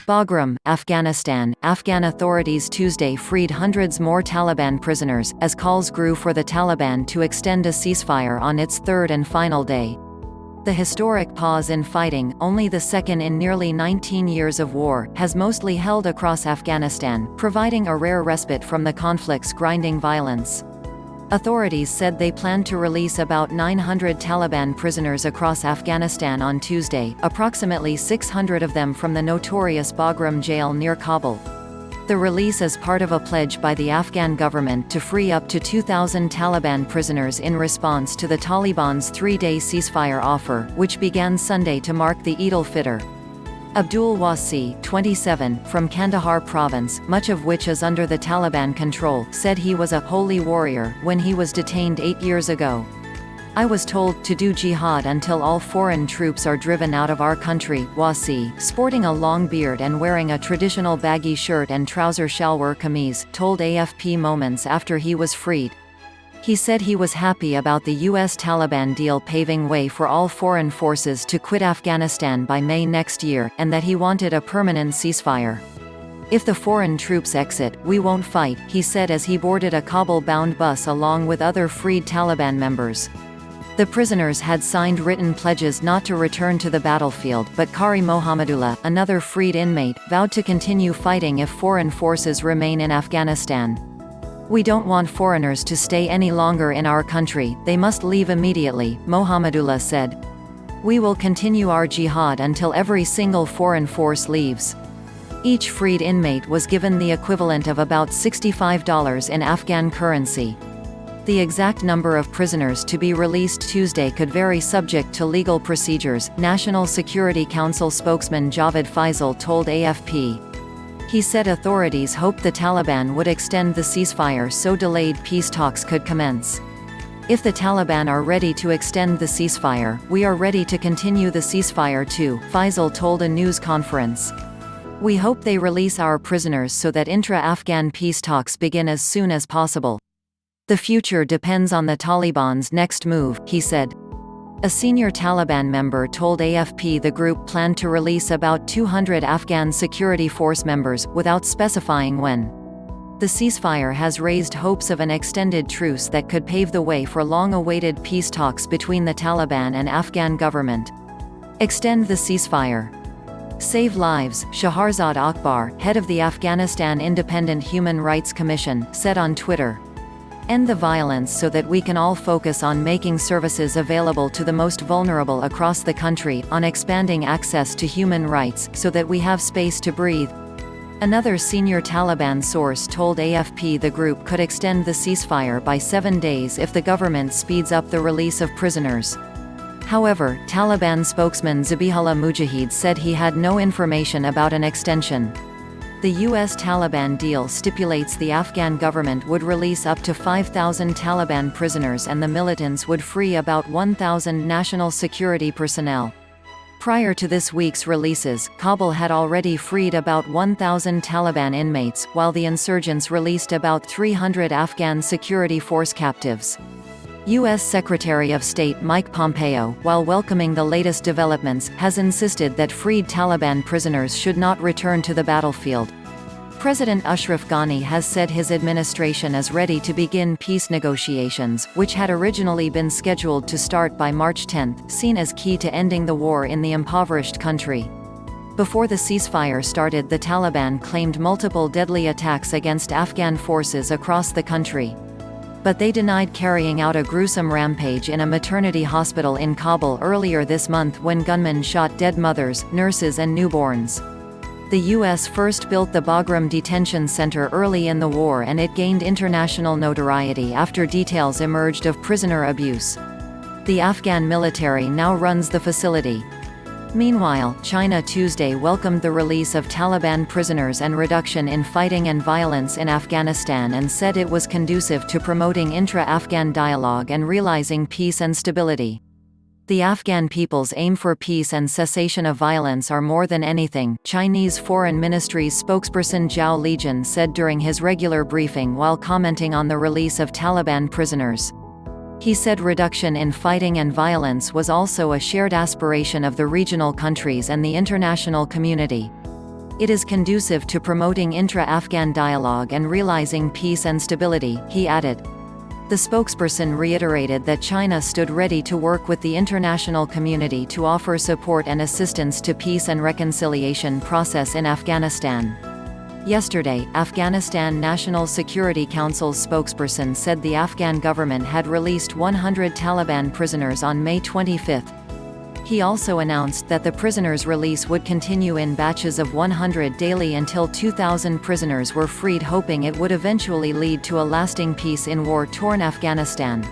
Bagram, Afghanistan. Afghan authorities Tuesday freed hundreds more Taliban prisoners, as calls grew for the Taliban to extend a ceasefire on its third and final day. The historic pause in fighting, only the second in nearly 19 years of war, has mostly held across Afghanistan, providing a rare respite from the conflict's grinding violence. Authorities said they plan to release about 900 Taliban prisoners across Afghanistan on Tuesday, approximately 600 of them from the notorious Bagram jail near Kabul. The release is part of a pledge by the Afghan government to free up to 2,000 Taliban prisoners in response to the Taliban's three-day ceasefire offer, which began Sunday to mark the Eid al-Fitr. Abdul Wasi, 27, from Kandahar province, much of which is under the Taliban control, said he was a holy warrior when he was detained 8 years ago. "I was told to do jihad until all foreign troops are driven out of our country." Wasi, sporting a long beard and wearing a traditional baggy shirt and trouser shalwar kameez, told AFP moments after he was freed. He said he was happy about the U.S. Taliban deal paving way for all foreign forces to quit Afghanistan by May next year, and that he wanted a permanent ceasefire. "If the foreign troops exit, we won't fight," he said as he boarded a Kabul-bound bus along with other freed Taliban members. The prisoners had signed written pledges not to return to the battlefield, but Qari Mohammadullah, another freed inmate, vowed to continue fighting if foreign forces remain in Afghanistan. "We don't want foreigners to stay any longer in our country, they must leave immediately," Mohammadullah said. "We will continue our jihad until every single foreign force leaves." Each freed inmate was given the equivalent of about $65 in Afghan currency. The exact number of prisoners to be released Tuesday could vary subject to legal procedures, National Security Council spokesman Javed Faisal told AFP. He said authorities hoped the Taliban would extend the ceasefire so delayed peace talks could commence. "If the Taliban are ready to extend the ceasefire, we are ready to continue the ceasefire too," Faisal told a news conference. "We hope they release our prisoners so that intra-Afghan peace talks begin as soon as possible. The future depends on the Taliban's next move," he said. A senior Taliban member told AFP the group planned to release about 200 Afghan security force members, without specifying when. The ceasefire has raised hopes of an extended truce that could pave the way for long-awaited peace talks between the Taliban and Afghan government. Extend the ceasefire. Save lives, Shahrazad Akbar, head of the Afghanistan Independent Human Rights Commission, said on Twitter. "End the violence so that we can all focus on making services available to the most vulnerable across the country, on expanding access to human rights, so that we have space to breathe." Another senior Taliban source told AFP the group could extend the ceasefire by 7 days if the government speeds up the release of prisoners. However, Taliban spokesman Zabihullah Mujahid said he had no information about an extension. The U.S. Taliban deal stipulates the Afghan government would release up to 5,000 Taliban prisoners and the militants would free about 1,000 national security personnel. Prior to this week's releases, Kabul had already freed about 1,000 Taliban inmates, while the insurgents released about 300 Afghan security force captives. U.S. Secretary of State Mike Pompeo, while welcoming the latest developments, has insisted that freed Taliban prisoners should not return to the battlefield. President Ashraf Ghani has said his administration is ready to begin peace negotiations, which had originally been scheduled to start by March 10, seen as key to ending the war in the impoverished country. Before the ceasefire started, the Taliban claimed multiple deadly attacks against Afghan forces across the country. But they denied carrying out a gruesome rampage in a maternity hospital in Kabul earlier this month when gunmen shot dead mothers, nurses and newborns. The U.S. first built the Bagram detention center early in the war and it gained international notoriety after details emerged of prisoner abuse. The Afghan military now runs the facility. Meanwhile, China Tuesday welcomed the release of Taliban prisoners and reduction in fighting and violence in Afghanistan and said it was conducive to promoting intra-Afghan dialogue and realizing peace and stability. The Afghan people's aim for peace and cessation of violence are more than anything, Chinese Foreign Ministry's spokesperson Zhao Lijian said during his regular briefing while commenting on the release of Taliban prisoners. He said reduction in fighting and violence was also a shared aspiration of the regional countries and the international community. It is conducive to promoting intra-Afghan dialogue and realizing peace and stability, he added. The spokesperson reiterated that China stood ready to work with the international community to offer support and assistance to peace and reconciliation process in Afghanistan. Yesterday, Afghanistan National Security Council's spokesperson said the Afghan government had released 100 Taliban prisoners on May 25. He also announced that the prisoners' release would continue in batches of 100 daily until 2,000 prisoners were freed, hoping it would eventually lead to a lasting peace in war-torn Afghanistan.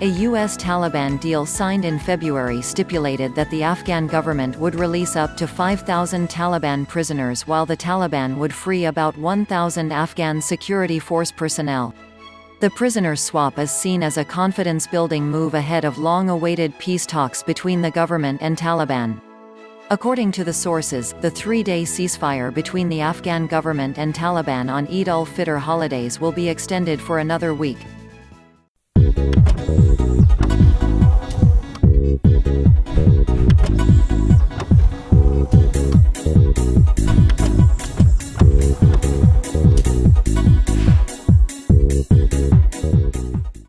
A U.S. Taliban deal signed in February stipulated that the Afghan government would release up to 5,000 Taliban prisoners while the Taliban would free about 1,000 Afghan security force personnel. The prisoners' swap is seen as a confidence-building move ahead of long-awaited peace talks between the government and Taliban. According to the sources, the 3-day ceasefire between the Afghan government and Taliban on Eid ul-Fitr holidays will be extended for another week.